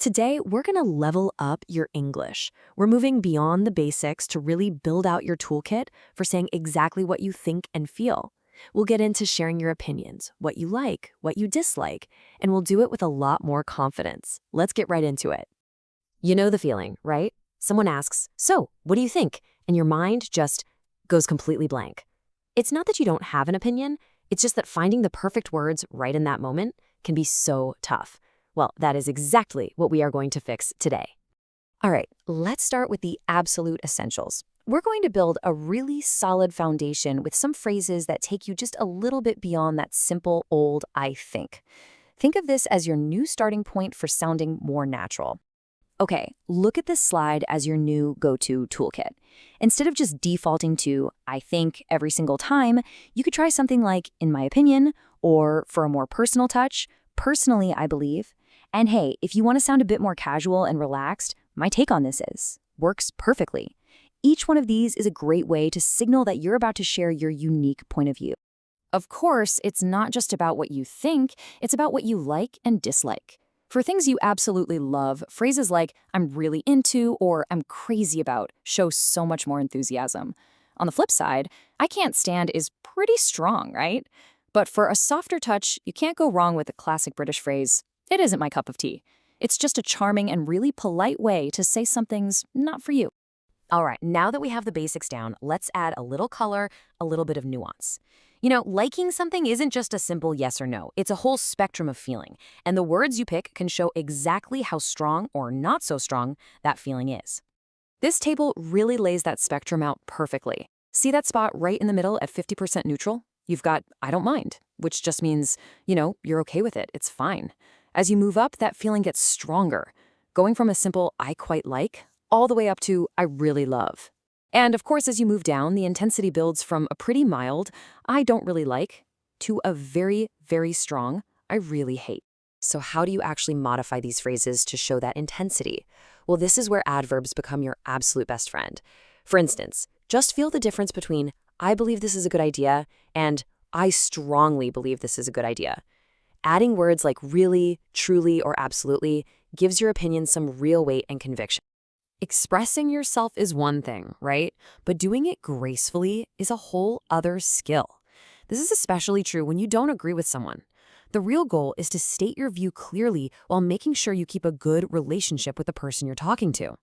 Today, we're going to level up your English. We're moving beyond the basics to really build out your toolkit for saying exactly what you think and feel. We'll get into sharing your opinions, what you like, what you dislike, and we'll do it with a lot more confidence. Let's get right into it. You know the feeling, right? Someone asks, "So, what do you think?" And your mind just goes completely blank. It's not that you don't have an opinion, it's just that finding the perfect words right in that moment can be so tough. Well, that is exactly what we are going to fix today. All right, let's start with the absolute essentials. We're going to build a really solid foundation with some phrases that take you just a little bit beyond that simple old "I think." Think of this as your new starting point for sounding more natural. Okay, look at this slide as your new go-to toolkit. Instead of just defaulting to "I think" every single time, you could try something like "in my opinion," or for a more personal touch, "personally, I believe." And hey, if you want to sound a bit more casual and relaxed, my take on this works perfectly. Each one of these is a great way to signal that you're about to share your unique point of view. Of course, it's not just about what you think, it's about what you like and dislike. For things you absolutely love, phrases like "I'm really into" or "I'm crazy about" show so much more enthusiasm. On the flip side, "I can't stand" is pretty strong, right? But for a softer touch, you can't go wrong with the classic British phrase, "It isn't my cup of tea." It's just a charming and really polite way to say something's not for you. All right, now that we have the basics down, let's add a little color, a little bit of nuance. You know, liking something isn't just a simple yes or no. It's a whole spectrum of feeling, and the words you pick can show exactly how strong or not so strong that feeling is. This table really lays that spectrum out perfectly. See that spot right in the middle at 50% neutral? You've got "I don't mind," which just means, you're okay with it, it's fine. As you move up, that feeling gets stronger, going from a simple "I quite like" all the way up to "I really love." And of course, as you move down, the intensity builds from a pretty mild "I don't really like" to a very, very strong "I really hate." So how do you actually modify these phrases to show that intensity? Well, this is where adverbs become your absolute best friend. For instance, just feel the difference between "I believe this is a good idea" and "I strongly believe this is a good idea." Adding words like "really," "truly," or "absolutely" gives your opinion some real weight and conviction. Expressing yourself is one thing, right? But doing it gracefully is a whole other skill. This is especially true when you don't agree with someone. The real goal is to state your view clearly while making sure you keep a good relationship with the person you're talking to.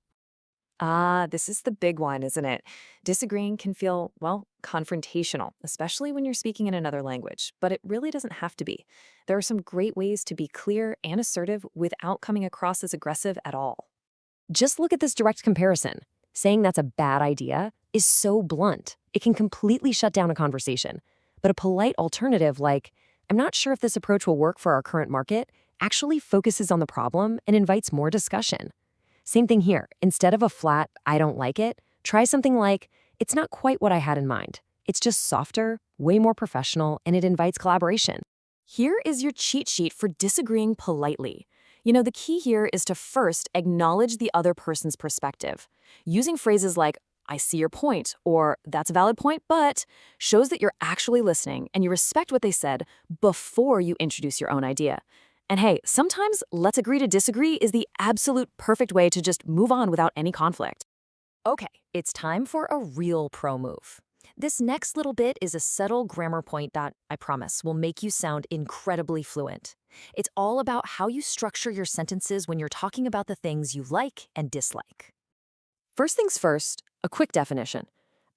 This is the big one, isn't it? Disagreeing can feel, well, confrontational, especially when you're speaking in another language, but it really doesn't have to be. There are some great ways to be clear and assertive without coming across as aggressive at all. Just look at this direct comparison. Saying that's a bad idea is so blunt. It can completely shut down a conversation. But a polite alternative like, "I'm not sure if this approach will work for our current market," actually focuses on the problem and invites more discussion. Same thing here. Instead of a flat "I don't like it," try something like, "It's not quite what I had in mind. It's just softer, way more professional, and it invites collaboration." Here is your cheat sheet for disagreeing politely. The key here is to first acknowledge the other person's perspective. Using phrases like "I see your point" or "That's a valid point, but" shows that you're actually listening and you respect what they said before you introduce your own idea. And hey, sometimes "let's agree to disagree" is the absolute perfect way to just move on without any conflict. Okay, it's time for a real pro move. This next little bit is a subtle grammar point that, I promise, will make you sound incredibly fluent. It's all about how you structure your sentences when you're talking about the things you like and dislike. First things first, a quick definition.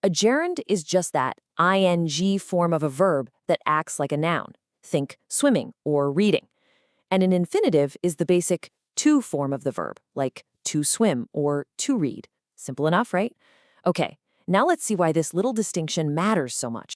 A gerund is just that ing form of a verb that acts like a noun. Think swimming or reading. And an infinitive is the basic to form of the verb, like to swim or to read. Simple enough, right? Okay, now let's see why this little distinction matters so much.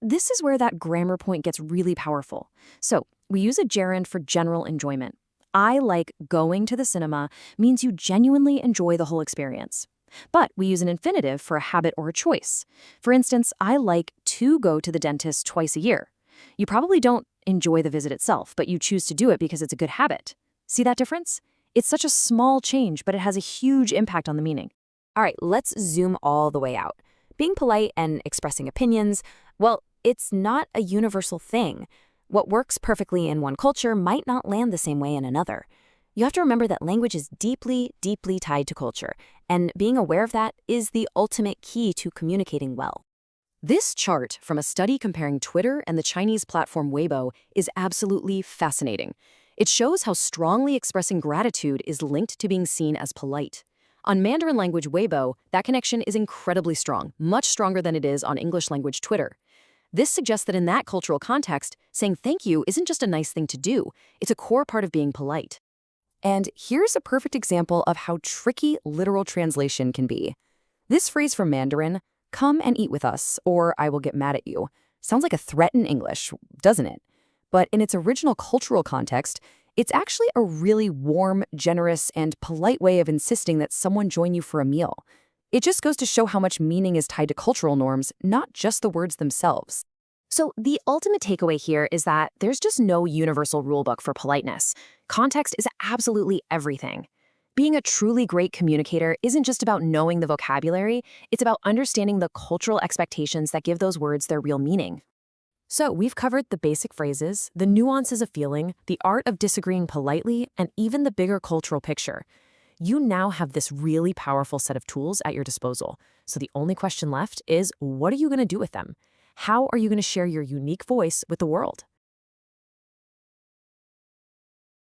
This is where that grammar point gets really powerful. So, we use a gerund for general enjoyment. "I like going to the cinema" means you genuinely enjoy the whole experience. But we use an infinitive for a habit or a choice. For instance, "I like to go to the dentist twice a year." You probably don't enjoy the visit itself, but you choose to do it because it's a good habit. See that difference? It's such a small change, but it has a huge impact on the meaning. All right, let's zoom all the way out. Being polite and expressing opinions, well, it's not a universal thing. What works perfectly in one culture might not land the same way in another. You have to remember that language is deeply, deeply tied to culture, and being aware of that is the ultimate key to communicating well. This chart from a study comparing Twitter and the Chinese platform Weibo is absolutely fascinating. It shows how strongly expressing gratitude is linked to being seen as polite. On Mandarin language Weibo, that connection is incredibly strong, much stronger than it is on English language Twitter. This suggests that in that cultural context, saying thank you isn't just a nice thing to do, it's a core part of being polite. And here's a perfect example of how tricky literal translation can be. This phrase from Mandarin, "come and eat with us," or "I will get mad at you," sounds like a threat in English, doesn't it? But in its original cultural context, it's actually a really warm, generous, and polite way of insisting that someone join you for a meal. It just goes to show how much meaning is tied to cultural norms, not just the words themselves. So the ultimate takeaway here is that there's just no universal rulebook for politeness. Context is absolutely everything. Being a truly great communicator isn't just about knowing the vocabulary, it's about understanding the cultural expectations that give those words their real meaning. So we've covered the basic phrases, the nuances of feeling, the art of disagreeing politely, and even the bigger cultural picture. You now have this really powerful set of tools at your disposal. So the only question left is, what are you going to do with them? How are you going to share your unique voice with the world?